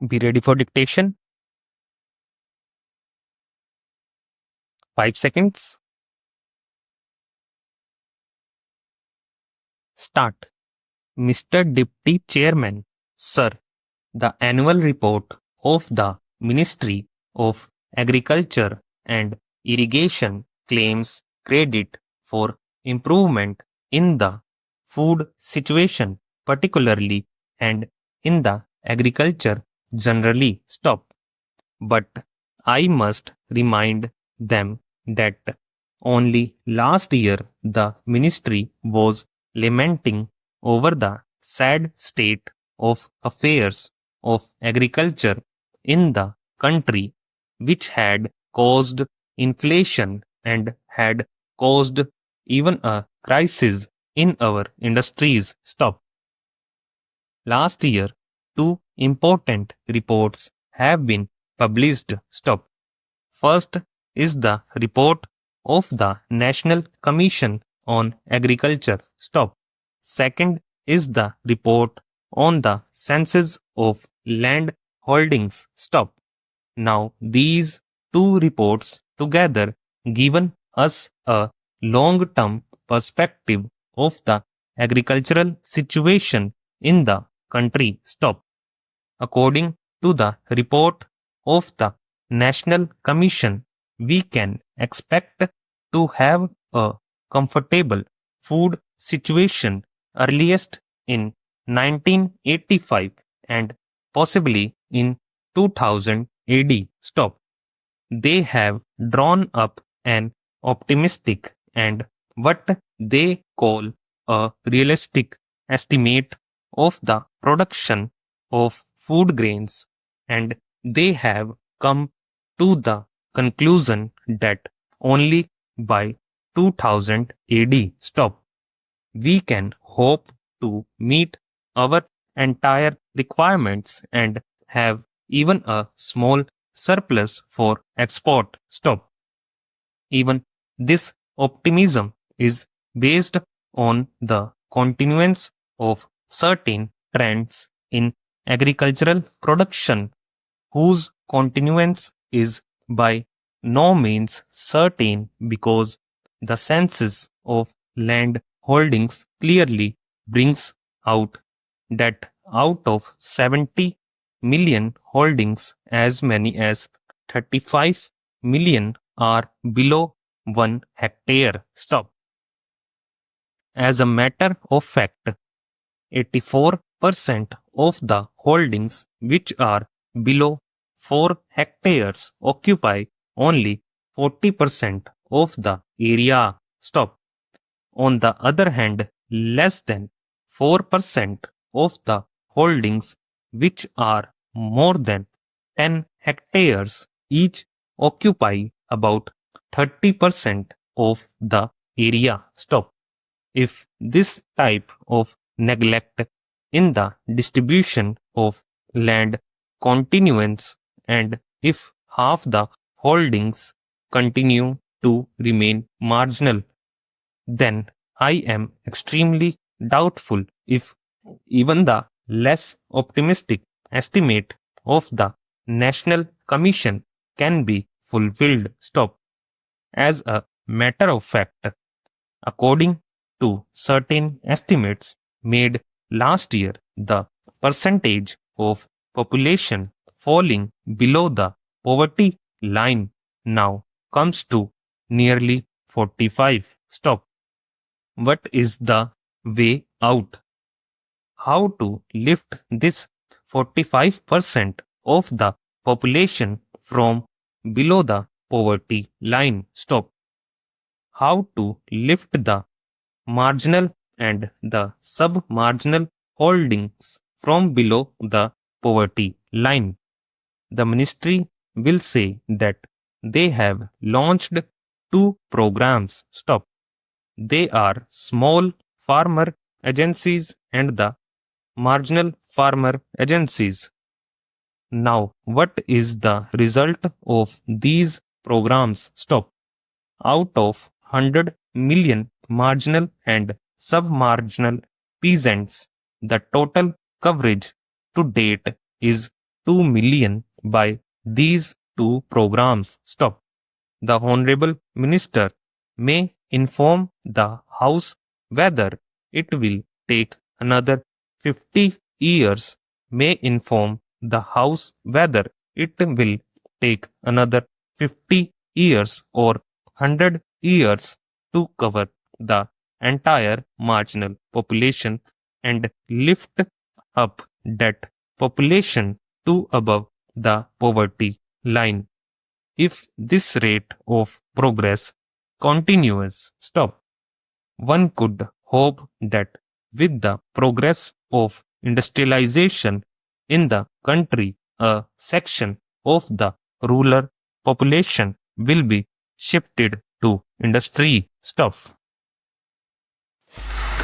Be ready for dictation. 5 seconds. Start. Mr. Deputy Chairman, Sir, the annual report of the Ministry of Agriculture and Irrigation claims credit for improvement in the food situation, particularly, and in the agriculture generally. Stop. But I must remind them that only last year the ministry was lamenting over the sad state of affairs of agriculture in the country, which had caused inflation and had caused even a crisis in our industries. Stop. Last year, two important reports have been published. Stop. First is the report of the National Commission on Agriculture. Stop. Second is the report on the census of land holdings. Stop. Now these two reports together given us a long-term perspective of the agricultural situation in the country. Stop. According to the report of the National Commission, we can expect to have a comfortable food situation earliest in 1985 and possibly in 2000 AD. Stop. They have drawn up an optimistic and what they call a realistic estimate of the production of food grains, and they have come to the conclusion that only by 2000 AD. Stop. We can hope to meet our entire requirements and have even a small surplus for export. Stop. Even this optimism is based on the continuance of certain trends in agricultural production, whose continuance is by no means certain because the census of land holdings clearly brings out that out of 70 million holdings, as many as 35 million are below 1 hectare. Stop. As a matter of fact, 84% of the holdings which are below 4 hectares occupy only 40% of the area. Stop. On the other hand, less than 4% of the holdings which are more than 10 hectares each occupy about 30% of the area. Stop. If this type of neglect in the distribution of land continues, and if half the holdings continue to remain marginal, then I am extremely doubtful if even the less optimistic estimate of the National Commission can be fulfilled. Stop. As a matter of fact, according to certain estimates made last year, the percentage of population falling below the poverty line now comes to nearly 45. Stop. What is the way out? How to lift this 45% of the population from below the poverty line? Stop. How to lift the marginal and the sub-marginal holdings from below the poverty line? The ministry will say that they have launched two programs. Stop. They are small farmer agencies and the marginal farmer agencies. Now, what is the result of these programs? Stop. Out of 100 million marginal and sub-marginal peasants, the total coverage to date is 2 million by these two programs. Stop. The Honorable Minister may inform the House whether it will take another 50 years, may inform the House whether it will take another 50 years or 100 years to cover the entire marginal population and lift up that population to above the poverty line. If this rate of progress continues, stop. One could hope that with the progress of industrialization in the country, a section of the rural population will be shifted to industry. Stop.